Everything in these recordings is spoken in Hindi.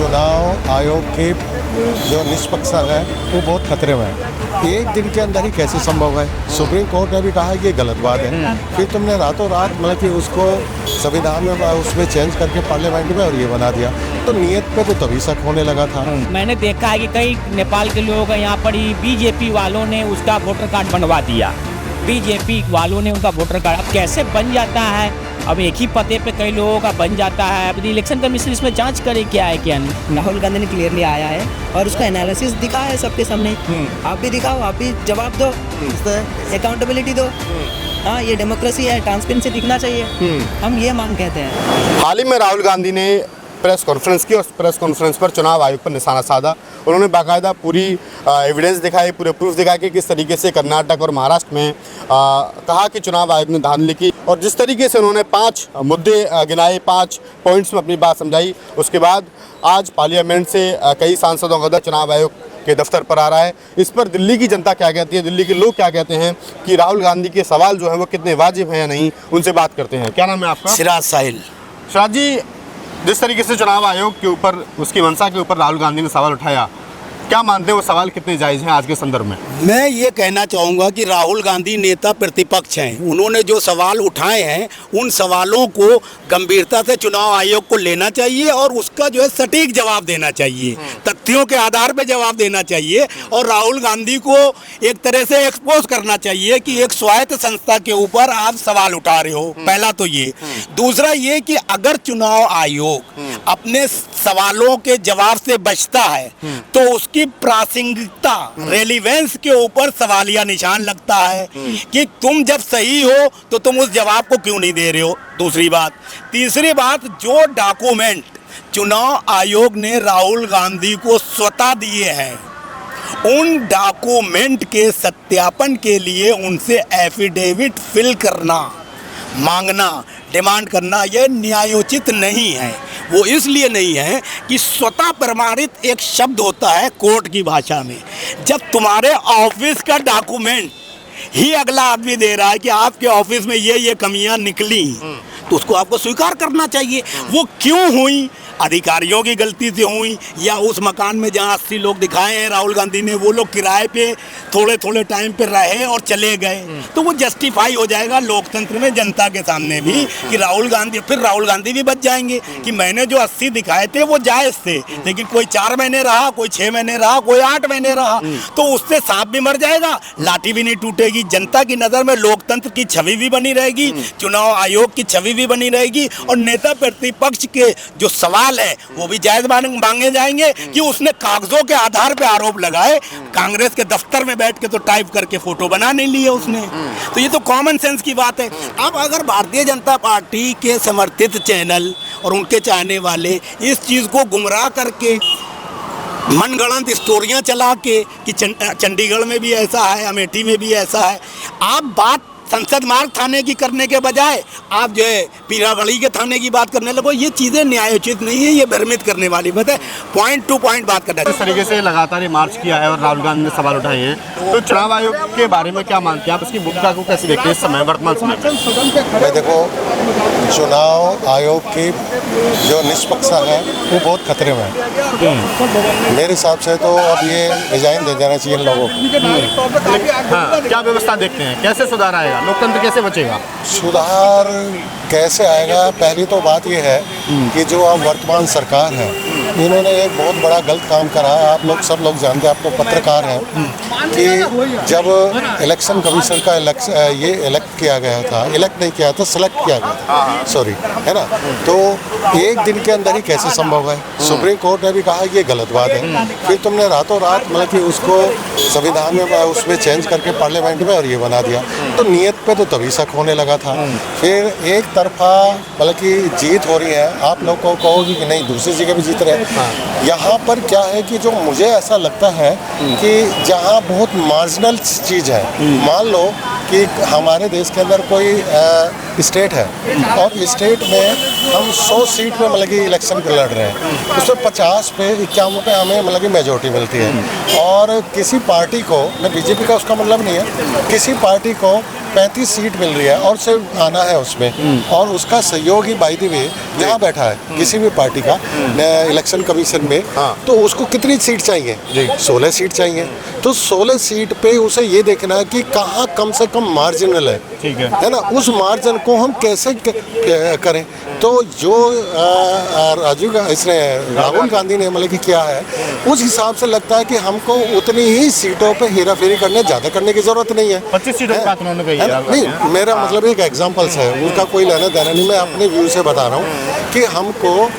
चुनाव आयोग की जो निष्पक्षता है वो बहुत खतरे में है। एक दिन के अंदर ही कैसे संभव है? सुप्रीम कोर्ट ने भी कहा है कि ये गलत बात है, फिर तुमने रातों रात मतलब कि उसको संविधान में उसमें चेंज करके पार्लियामेंट में और ये बना दिया, तो नियत पे तो तभी शक होने लगा था। मैंने देखा है कि कई नेपाल के लोग यहाँ पर ही बीजेपी वालों ने उसका वोटर कार्ड बनवा दिया, बीजेपी वालों ने उनका वोटर कार्ड अब कैसे बन जाता है। अब एक ही पते पे कई लोगों का बन जाता है। अब इलेक्शन कमीशन इसमें जांच करे क्या है क्या नहीं। राहुल गांधी ने क्लियरली आया है और उसका एनालिसिस दिखा है सबके सामने। आप भी दिखाओ, आप भी जवाब दो, अकाउंटेबिलिटी दो। हाँ, ये डेमोक्रेसी है, ट्रांसपेरेंसी दिखना चाहिए। हम ये मांग कहते हैं। हाल ही में राहुल गांधी ने प्रेस कॉन्फ्रेंस की और प्रेस कॉन्फ्रेंस पर चुनाव आयोग पर निशाना साधा। उन्होंने बाकायदा पूरी एविडेंस दिखाई, पूरे प्रूफ दिखाए कि किस तरीके से कर्नाटक और महाराष्ट्र में कहा कि चुनाव आयोग ने धांधली की, और जिस तरीके से उन्होंने 5 मुद्दे गिनाए, 5 पॉइंट्स में अपनी बात समझाई। उसके बाद आज पार्लियामेंट से कई सांसदों का दल चुनाव आयोग के दफ्तर पर आ रहा है। इस पर दिल्ली की जनता क्या कहती है, दिल्ली के लोग क्या कहते हैं कि राहुल गांधी के सवाल जो हैं वो कितने वाजिब हैं या नहीं, उनसे बात करते हैं। क्या नाम है आपका? सिराज साहिल। सिराज जी, जिस तरीके से चुनाव आयोग के ऊपर, उसकी मंशा के ऊपर राहुल गांधी ने सवाल उठाया, क्या मानते हैं वो सवाल कितने जायज़ हैं आज के संदर्भ में? मैं ये कहना चाहूँगा कि राहुल गांधी नेता प्रतिपक्ष हैं। उन्होंने जो सवाल उठाए हैं उन सवालों को गंभीरता से चुनाव आयोग को लेना चाहिए और उसका जो है सटीक जवाब देना चाहिए, तथ्यों के आधार पर जवाब देना चाहिए। और राहुल गांधी को एक तरह से एक्सपोज करना चाहिए कि एक स्वायत्त संस्था के ऊपर आप सवाल उठा रहे हो। पहला तो ये। दूसरा ये कि अगर चुनाव आयोग अपने सवालों के जवाब से बचता है तो उसकी प्रासंगिकता, रेलिवेंस के ऊपर सवालिया निशान लगता है कि तुम जब सही हो तो तुम उस जवाब को क्यों नहीं दे रहे हो। दूसरी बात। तीसरी बात, जो डॉक्यूमेंट चुनाव आयोग ने राहुल गांधी को स्वतः दिए हैं उन डॉक्यूमेंट के सत्यापन के लिए उनसे एफिडेविट फिल करना, मांगना, डिमांड करना यह न्यायोचित नहीं है। वो इसलिए नहीं है कि स्वतः प्रमाणित एक शब्द होता है कोर्ट की भाषा में। जब तुम्हारे ऑफिस का डॉक्यूमेंट ही अगला आदमी दे रहा है कि आपके ऑफिस में ये कमियां निकली, तो उसको आपको स्वीकार करना चाहिए। वो क्यों हुई, अधिकारियों की गलती से हुई या उस मकान में जहां 80 लोग दिखाए हैं राहुल गांधी ने, वो लोग किराए पे थोड़े थोड़े टाइम पे रहे और चले गए, तो वो जस्टिफाई हो जाएगा लोकतंत्र में, जनता के सामने भी कि राहुल गांधी भी बच जाएंगे कि मैंने जो 80 दिखाए थे वो जायज़ थे, लेकिन कोई 4 महीने रहा, कोई 6 महीने रहा, कोई 8 महीने रहा, तो उससे सांप भी मर जाएगा, लाठी भी नहीं टूटेगी। जनता की नज़र में लोकतंत्र की छवि भी बनी रहेगी, चुनाव आयोग की छवि भी बनी रहेगी, और नेता प्रतिपक्ष के जो सवाल है वो भी जायज मांगे जाएंगे कि उसने कागजों के आधार पे आरोप लगाए, कांग्रेस के दफ्तर में बैठ के तो टाइप करके फोटो बना नहीं लिए उसने। तो ये तो कॉमन सेंस की बात है। अब अगर भारतीय जनता पार्टी के समर्थित चैनल और उनके चाहने वाले इस चीज को गुमराह करके मनगढ़ंत स्टोरियां चला के कि चंडीगढ़ में भी ऐसा है, अमेठी में भी ऐसा है, आप बात संसद मार्ग थाने की करने के बजाय आप जो है पीरागढ़ी के थाने की बात करने लगो, ये चीज़ें न्यायोचित नहीं है, ये भ्रमित करने वाली बात है। पॉइंट टू पॉइंट बात करना है। इस तरीके से लगातार ये मार्च किया है और राहुल गांधी ने सवाल उठाए हैं, तो चुनाव आयोग के बारे में क्या मानते हैं आप? इसकी भूमिका को कैसे देखते हैं इस समय, वर्तमान समय में? मैं देखो, चुनाव आयोग की जो निष्पक्षता है वो बहुत खतरे में है। मेरे हिसाब से तो अब ये रिजाइन दे देना चाहिए इन लोगों को। हाँ, क्या व्यवस्था देखते हैं, कैसे सुधार आएगा, लोकतंत्र कैसे बचेगा? सुधार कैसे आएगा? पहली तो बात ये है कि जो अब वर्तमान सरकार है, इन्होंने एक बहुत बड़ा गलत काम करा है। आप लोग सब लोग जानते हैं, आप लोग पत्रकार हैं, कि जब इलेक्शन कमीशन का इलेक्ट किया गया था, इलेक्ट नहीं किया था, सेलेक्ट किया गया था, सॉरी, है ना, तो एक दिन के अंदर ही कैसे संभव है? सुप्रीम कोर्ट ने भी कहा कि ये गलत बात है, फिर तुमने रातों रात मतलब कि उसको संविधान में उसमें चेंज करके पार्लियामेंट में और ये बना दिया, तो नियत पे तो तभी शक होने लगा था। फिर एक तरफा मतलब कि जीत हो रही है, आप लोग को कहोगे कि नहीं दूसरी जगह भी जीत रहे हैं। यहाँ पर क्या है कि जो मुझे ऐसा लगता है कि जहाँ बहुत मार्जिनल चीज़ है, मान लो कि हमारे देश के अंदर कोई स्टेट है और स्टेट में हम 100 सीट पे मतलब कि इलेक्शन लड़ रहे हैं, उसमें 50 पे 51 पे हमें मतलब कि मेजोरिटी मिलती है, और किसी पार्टी को, मैं बीजेपी का उसका मतलब नहीं है, किसी पार्टी को 35 सीट मिल रही है और सिर्फ आना है उसमें, और उसका सहयोगी बाय द वे यहाँ बैठा है किसी भी पार्टी का इलेक्शन कमीशन में, तो उसको कितनी सीट चाहिए? 16 सीट चाहिए। तो 16 सीट पे उसे ये देखना है कि कहाँ कम से कम मार्जिनल है, ठीक है ना, उस मार्जिन को हम कैसे करें। तो जो राहुल गांधी ने मतलब कि किया है, उस हिसाब से लगता है कि हमको उतनी ही सीटों पे हेरा फेरी ज़्यादा करने की जरूरत नहीं है। 25 सीटों की बात उन्होंने कही है। नहीं, मेरा मतलब एक एग्जांपल्स है, उनका कोई लेना देना नहीं, मैं अपने व्यू से बता रहा हूँ कि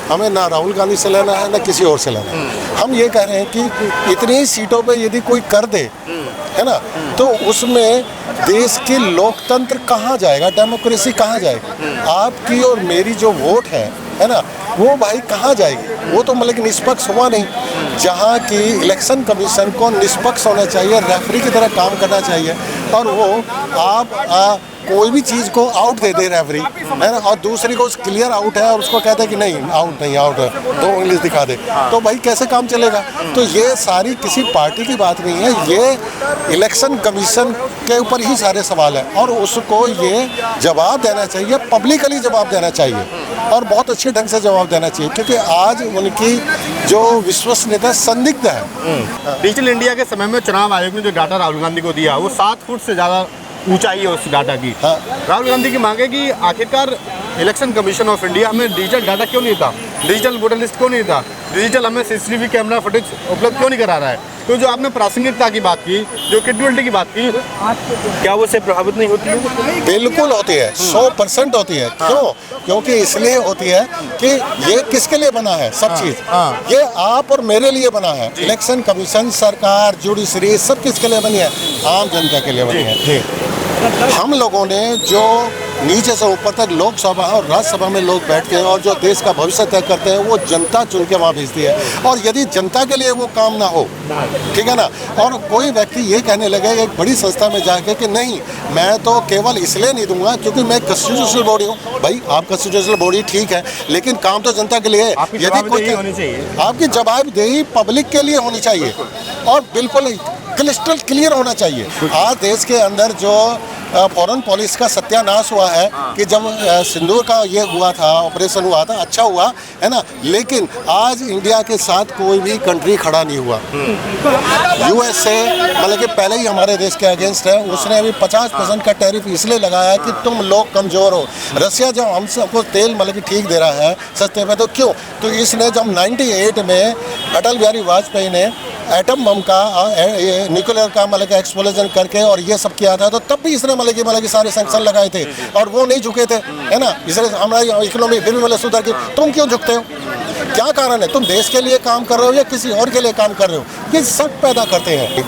हमें ना राहुल गांधी से लेना है ना किसी और से लेना है। हम ये कह रहे हैं कि इतनी ही सीटों पे यदि कोई कर दे, है ना, तो उसमें देश की लोकतंत्र कहाँ जाएगा, डेमोक्रेसी कहाँ जाएगी? आपकी और मेरी जो वोट है ना, वो भाई कहाँ जाएगी? वो तो मतलब निष्पक्ष हुआ नहीं। जहाँ की इलेक्शन कमीशन को निष्पक्ष होना चाहिए, रेफरी की तरह काम करना चाहिए, और वो आप कोई भी चीज़ को आउट दे दे रेफरी, है ना, और दूसरी को क्लियर आउट है और उसको कहता है कि नहीं आउट नहीं, आउट है, 2 इंग्लिश दिखा दे, तो भाई कैसे काम चलेगा? तो ये सारी किसी पार्टी की बात नहीं है, ये इलेक्शन कमीशन के ऊपर ही सारे सवाल हैं, और उसको ये जवाब देना चाहिए, पब्लिकली जवाब देना चाहिए, और बहुत अच्छे ढंग से जवाब देना चाहिए, क्योंकि आज उनकी जो विश्वसनीयता संदिग्ध है। डिजिटल इंडिया के समय में चुनाव आयोग ने जो डाटा राहुल गांधी को दिया, वो 7 फुट से ज़्यादा ऊंचाई है उस डाटा की। हाँ। राहुल गांधी की मांग है कि आखिरकार इलेक्शन कमीशन ऑफ इंडिया हमें डिजिटल डाटा क्यों नहीं था, डिजिटल वोटर लिस्ट क्यों नहीं था, डिजिटल हमें CCTV कैमरा फुटेज उपलब्ध क्यों नहीं करा रहा है? तो जो आपने प्रासंगिकता की बात की, जो क्रेडिबिलिटी की बात की, क्या वो से प्रभावित नहीं होती है? बिल्कुल होती है, 100% होती है। क्यों? क्योंकि इसलिए होती है कि ये किसके लिए बना है सब चीज़, ये आप और मेरे लिए बना है। इलेक्शन कमीशन, सरकार, जुडिशरी, सब किसके लिए बनी है? आम जनता के लिए बनी है। हम लोगों ने जो नीचे से ऊपर तक लोकसभा और राज्यसभा में लोग बैठ के और जो देश का भविष्य तय करते हैं, वो जनता चुन के वहाँ भेजती है, और यदि जनता के लिए वो काम ना हो, ठीक है ना, और कोई व्यक्ति ये कहने लगे एक बड़ी संस्था में जाके कि नहीं मैं तो केवल इसलिए नहीं दूंगा क्योंकि मैं कॉन्स्टिट्यूशनल बॉडी हूँ, भाई आप कॉन्स्टिट्यूशनल बॉडी ठीक है, लेकिन काम तो जनता के लिए है। यदि कोई आपकी जवाबदेही पब्लिक के लिए होनी चाहिए, और बिल्कुल क्रिस्टल क्लियर होना चाहिए। आज देश के अंदर जो फॉरेन पॉलिसी का सत्यानाश हुआ है कि जब सिंदूर का ये हुआ था, ऑपरेशन हुआ था, अच्छा हुआ है ना, लेकिन आज इंडिया के साथ कोई भी कंट्री खड़ा नहीं हुआ। USA मतलब कि पहले ही हमारे देश के अगेंस्ट है, उसने अभी 50% का टैरिफ इसलिए लगाया कि तुम लोग कमज़ोर हो। रसिया जब हम सबको तेल मतलब कि ठीक दे रहा है सस्ते में, तो क्यों? तो इसने जब 98 में अटल बिहारी वाजपेयी ने एटम बम का न्यूक्लियर का मतलब कि एक्सप्लोजन करके और ये सब किया था, तो तब भी इसने मतलब कि सारे सैंक्शन लगाए थे, और वो नहीं झुके थे, है ना, इसलिए हमारी इकोनॉमी फिर भी मतलब सुधर की। तुम क्यों झुकते हो? क्या कारण है? तुम देश के लिए काम कर रहे हो या किसी और के लिए काम कर रहे हो? ये सब पैदा करते हैं।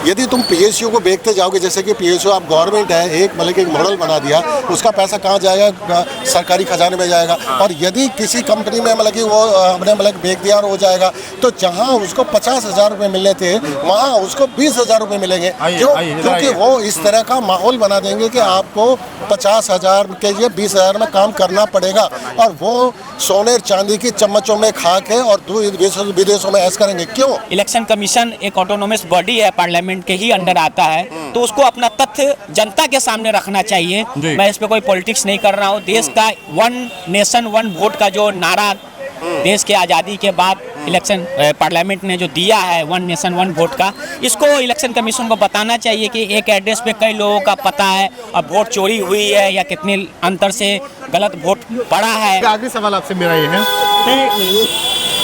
यदि तुम PSU को देखते जाओगे, जैसे कि PSU आप गवर्नमेंट है, एक मतलब कि एक मॉडल बना दिया, उसका पैसा कहाँ जाएगा? सरकारी खजाने में जाएगा। और यदि किसी कंपनी में मतलब कि वो हमने मतलब बेच दिया और हो जाएगा, तो जहाँ उसको 50,000 रुपये मिलने थे, वहाँ उसको 20,000 रुपये मिलेंगे। क्यों? क्योंकि वो इस तरह का माहौल बना देंगे कि आपको 50,000 के लिए 20,000 में काम करना पड़ेगा, और वो सोने चांदी की चम्मचों में खा के और विदेशों में ऐसा करेंगे। क्यों? इलेक्शन कमीशन एक ऑटोनोमस बॉडी है, पार्लियामेंट के ही अंडर आता है, तो उसको अपना तथ्य जनता के सामने रखना चाहिए। मैं इस पे कोई पॉलिटिक्स नहीं कर रहा हूँ। देश का 1 नेशन 1 वोट का जो नारा देश के आज़ादी के बाद इलेक्शन पार्लियामेंट ने जो दिया है 1 नेशन 1 वोट का, इसको इलेक्शन कमीशन को बताना चाहिए कि एक एड्रेस पे कई लोगों का पता है, अब वोट चोरी हुई है या कितने अंतर से गलत वोट पड़ा है। आखिरी सवाल आपसे मेरा ये है कि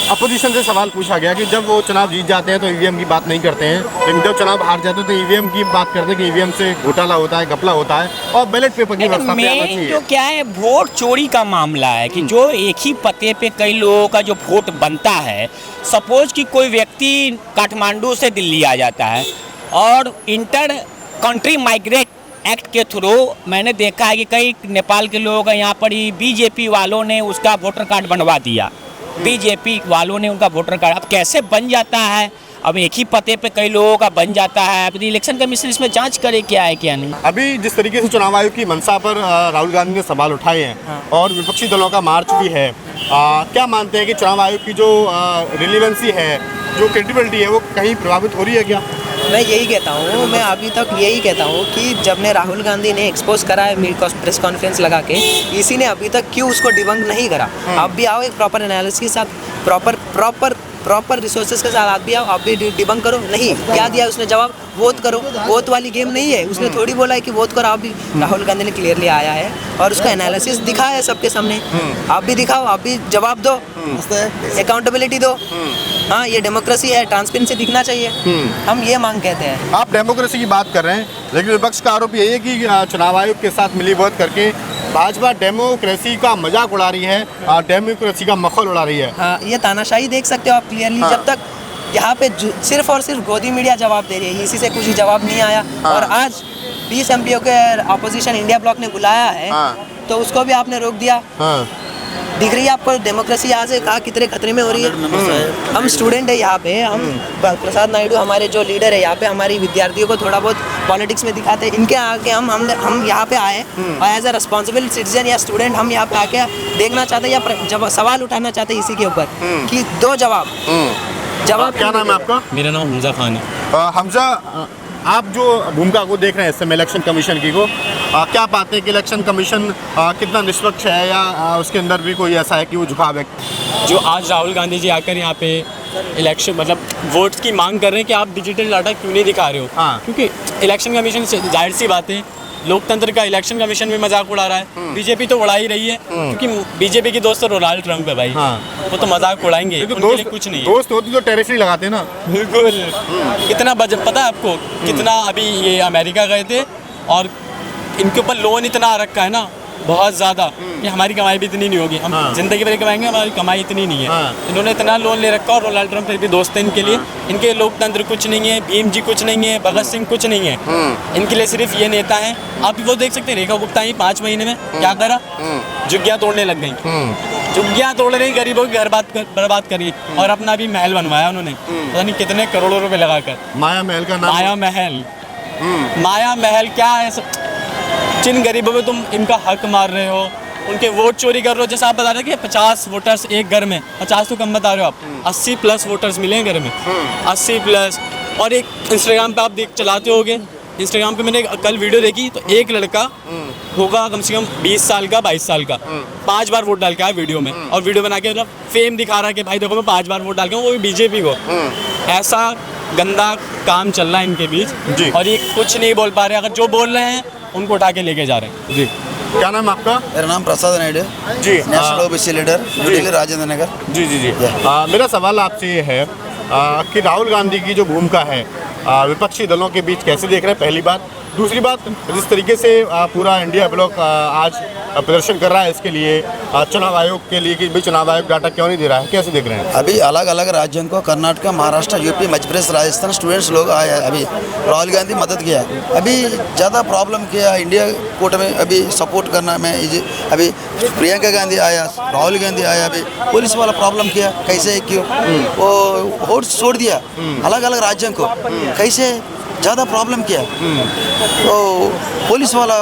अपोजिशन से सवाल पूछा गया कि जब वो चुनाव जीत जाते हैं तो EVM की बात नहीं करते हैं, लेकिन जब चुनाव हार जाते हैं तो EVM की बात करते हैं कि EVM से घोटाला होता है, घपला होता है, और बैलेट पेपर की व्यवस्था पे आना चाहिए। तो क्या है, वोट चोरी का मामला है कि जो एक ही पते पे कई लोगों का जो वोट बनता है, सपोज कि कोई व्यक्ति काठमांडू से दिल्ली आ जाता है और इंटर कंट्री माइग्रेट एक्ट के थ्रू मैंने देखा है कि कई नेपाल के लोग यहाँ पर ही BJP वालों ने उसका वोटर कार्ड बनवा दिया, BJP वालों ने उनका वोटर कार्ड। अब कैसे बन जाता है? अब एक ही पते पे कई लोगों का बन जाता है। अब इलेक्शन कमीशन इसमें जांच करे क्या है क्या नहीं। अभी जिस तरीके से चुनाव आयोग की मंशा पर राहुल गांधी ने सवाल उठाए हैं और विपक्षी दलों का मार्च भी है, क्या मानते हैं कि चुनाव आयोग की जो रिलेवेंसी है, जो क्रेडिबिलिटी है, वो कहीं प्रभावित हो रही है क्या? मैं यही कहता हूँ, मैं अभी तक यही कहता हूँ कि जब ने राहुल गांधी ने एक्सपोज करा है प्रेस कॉन्फ्रेंस लगा के, इसी ने अभी तक क्यों उसको डिबंक नहीं करा। आप भी आओ एक प्रॉपर एनालिसिस के साथ, प्रॉपर रिसोर्सेज के साथ आप भी आओ, आप भी डिबंक करो। नहीं, क्या दिया उसने जवाब? वोट करो। वोट वाली गेम नहीं है, उसने थोड़ी बोला है कि वोट करो। आप भी, राहुल गांधी ने क्लियरली आया है और उसका एनालिसिस दिखा है सबके सामने। आप भी दिखाओ, आप भी जवाब दो, अकाउंटेबिलिटी दो। हाँ, ये डेमोक्रेसी है, ट्रांसपेरेंसी दिखना चाहिए। हम ये मांग कहते हैं। आप डेमोक्रेसी की बात कर रहे हैं, लेकिन विपक्ष का आरोप यही है कि चुनाव आयोग के साथ मिलीभगत करके भाजपा डेमोक्रेसी का मजाक उड़ा रही है और डेमोक्रेसी का मखौल उड़ा रही है। हाँ, ये तानाशाही देख सकते हो आप क्लियरली। हाँ। जब तक यहाँ पे सिर्फ और सिर्फ गोदी मीडिया जवाब दे रही है, इसी से कुछ जवाब नहीं आया। हाँ। और आज 20 एमपीओ के अपोजिशन इंडिया ब्लॉक ने बुलाया है, हाँ। तो उसको भी आपने रोक दिया। हाँ। दिख रही है आपको डेमोक्रेसी यहाँ से कहाँ कितने खतरे में हो रही है। हम स्टूडेंट है यहाँ पे, हम प्रसाद नायडू हमारे जो लीडर है यहाँ पे, हमारी विद्यार्थियों को थोड़ा बहुत पॉलिटिक्स में दिखाते हैं। इनके आगे हम यहाँ पे आए और एज अ रिस्पॉन्सिबल सिटीजन या स्टूडेंट हम यहाँ पे आके देखना चाहते हैं या जब सवाल उठाना चाहते हैं इसी के ऊपर कि दो जवाब। क्या नाम है आपका? मेरा नाम हमजा खान है। हमजा, आप जो भूमिका को देख रहे हैं इस समय इलेक्शन कमीशन की को, क्या पाते हैं कि इलेक्शन कमीशन कितना निष्पक्ष है या उसके अंदर भी कोई ऐसा है कि वो झुकाव है? जो आज राहुल गांधी जी आकर यहाँ पे इलेक्शन मतलब वोट्स की मांग कर रहे हैं कि आप डिजिटल डाटा क्यों नहीं दिखा रहे हो। हाँ। क्योंकि इलेक्शन कमीशन से जाहिर सी बात है, लोकतंत्र का इलेक्शन कमीशन भी मजाक उड़ा रहा है। बीजेपी तो उड़ा ही रही है, क्योंकि बीजेपी की दोस्त तो डोनाल्ड ट्रंप है भाई। हाँ। वो तो मजाक उड़ाएंगे, तो उनके लिए कुछ नहीं है। दोस्त होती तो टेरिफ ही लगाते ना। बिल्कुल। कितना बजट पता है आपको, कितना अभी ये अमेरिका गए थे और इनके ऊपर लोन इतना आ रखा है ना, बहुत ज़्यादा, कि हमारी कमाई भी इतनी नहीं होगी। हम जिंदगी भर कमाएंगे, हमारी कमाई इतनी नहीं है। इन्होंने इतना लोन ले रखा और डोनाल्ड ट्रंप फिर भी दोस्त है इनके लिए। इनके लोकतंत्र कुछ नहीं है, भीम जी कुछ नहीं है, भगत सिंह कुछ नहीं है। इनके लिए सिर्फ ये नेता हैं। आप वो देख सकते हैं, रेखा गुप्ता ही 5 महीने में क्या करा, झुग्गियाँ तोड़ने लग गई। झुग्गियाँ तोड़ रही, गरीबों की घर बर्बाद करी और अपना भी महल बनवाया उन्होंने, पता नहीं कितने करोड़ों रुपए लगाकर। माया महल का नाम? माया महल क्या है? जिन गरीबों में तुम इनका हक मार रहे हो, उनके वोट चोरी कर रहे हो। जैसे आप बता रहे हैं कि 50 वोटर्स एक घर में, 50 तो कम बता रहे हो आप, 80+ वोटर्स मिले हैं घर में, 80+। और एक इंस्टाग्राम पे आप चलाते होगे, इंस्टाग्राम पे मैंने कल वीडियो देखी, तो एक लड़का होगा कम से कम 20 साल का, 22 साल का, 5 बार वोट डाल के आया वीडियो में, और वीडियो बना के मतलब फेम दिखा रहा है कि भाई देखो मैं 5 बार वोट डाल के हूँ, वो भी बीजेपी को। ऐसा गंदा काम चल रहा है इनके बीच, और ये कुछ नहीं बोल पा रहे। अगर जो बोल रहे हैं उनको उठा के लेके जा रहे हैं। जी, क्या नाम आपका? मेरा नाम Prasad Naidu ji, national OBC leader, New Delhi, Rajendra Nagar. जी जी जी। मेरा सवाल आपसे ये है कि राहुल गांधी की जो भूमिका है विपक्षी दलों के बीच कैसे देख रहे हैं, पहली बात। दूसरी बात, जिस तरीके से पूरा इंडिया ब्लॉक आज प्रदर्शन कर रहा है इसके लिए, चुनाव आयोग के लिए कि भाई चुनाव आयोग डाटा क्यों नहीं दे रहा है, कैसे देख रहे हैं? अभी अलग अलग राज्यों को, कर्नाटक, महाराष्ट्र, यूपी, मध्य प्रदेश, राजस्थान स्टूडेंट्स लोग आए हैं। अभी राहुल गांधी मदद किया, अभी ज़्यादा प्रॉब्लम किया इंडिया कोर्ट में अभी सपोर्ट करना में। अभी प्रियंका गांधी आया, राहुल गांधी आया, अभी पुलिस वाला प्रॉब्लम किया, कैसे क्यों वो वोट छोड़ दिया अलग अलग राज्यों को, कैसे ज़्यादा प्रॉब्लम किया। तो पुलिस वाला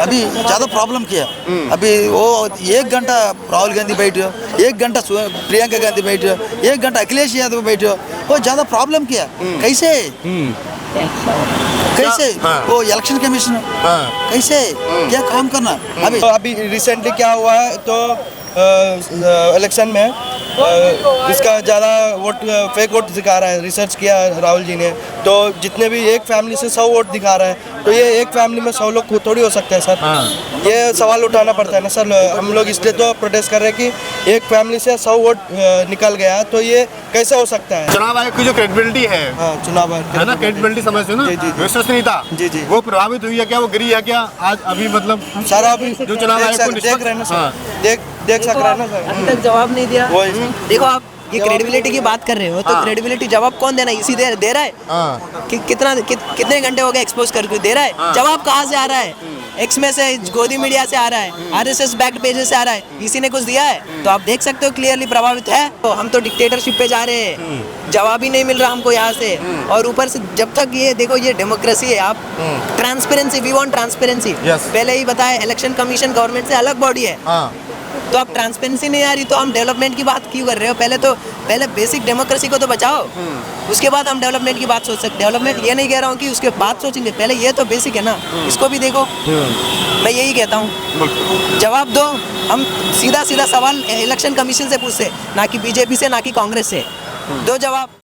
अभी ज़्यादा प्रॉब्लम किया। अभी वो 1 घंटा राहुल गांधी बैठे, 1 घंटा प्रियंका गांधी बैठे, 1 घंटा अखिलेश यादव बैठे, वो ज़्यादा प्रॉब्लम किया। कैसे वो इलेक्शन कमीशन कैसे क्या काम करना। अभी रिसेंटली क्या हुआ है, तो इलेक्शन में इसका ज़्यादा वोट फेक वोट दिखा रहा है। रिसर्च किया राहुल जी ने, तो जितने भी एक फैमिली से 100 वोट दिखा रहा है, तो ये एक फैमिली में 100 लोग थोड़ी हो सकते हैं सर। ये सवाल उठाना पड़ता है ना सर। हम लोग इसलिए तो प्रोटेस्ट कर रहे हैं कि एक फैमिली से 100 वोट निकल गया, तो ये कैसे हो सकता है। चुनाव आयोग की जो क्रेडिबिलिटी है, चुनाव आयोग है ना, क्रेडिबिलिटी समझते हो ना, विश्वसनीयता, जी, वो प्रभावित हुई है क्या, वो गिरी है क्या आज? अभी मतलब सारा अभी जो चुनाव आयोग को देख रहे हैं ना सर, देख सक रहे हैं ना सर। अभी तक जवाब नहीं दिया। देखो आप ये क्रेडिबिलिटी की बात कर रहे हो, तो क्रेडिबिलिटी जवाब कौन देना है? इसी दे रहा है। कितने घंटे हो गए एक्सपोज करके दे रहा है। जवाब कहाँ से आ रहा है? एक्स में से, गोदी मीडिया से आ रहा है, आरएसएस बैक्ड पेजेस से आ रहा है। इसी ने कुछ दिया है, तो आप देख सकते हो क्लियरली प्रभावित है। तो हम तो डिक्टेटरशिप पे जा रहे हैं, जवाब ही नहीं मिल रहा हमको यहाँ से। और ऊपर से जब तक ये देखो, ये डेमोक्रेसी है, आप ट्रांसपेरेंसी, वी वांट ट्रांसपेरेंसी। पहले ही बताया, इलेक्शन कमीशन गवर्नमेंट से अलग बॉडी है। तो अब ट्रांसपेरेंसी नहीं आ रही तो हम डेवलपमेंट की बात क्यों कर रहे हो? पहले बेसिक डेमोक्रेसी को तो बचाओ, उसके बाद हम डेवलपमेंट की बात सोच सकते। डेवलपमेंट ये नहीं कह रहा हूँ कि उसके बाद सोचेंगे, पहले ये तो बेसिक है ना, इसको भी देखो। मैं यही कहता हूँ, जवाब दो। हम सीधा सीधा सवाल इलेक्शन कमीशन से पूछते, ना कि बीजेपी से, ना कि कांग्रेस से। दो जवाब।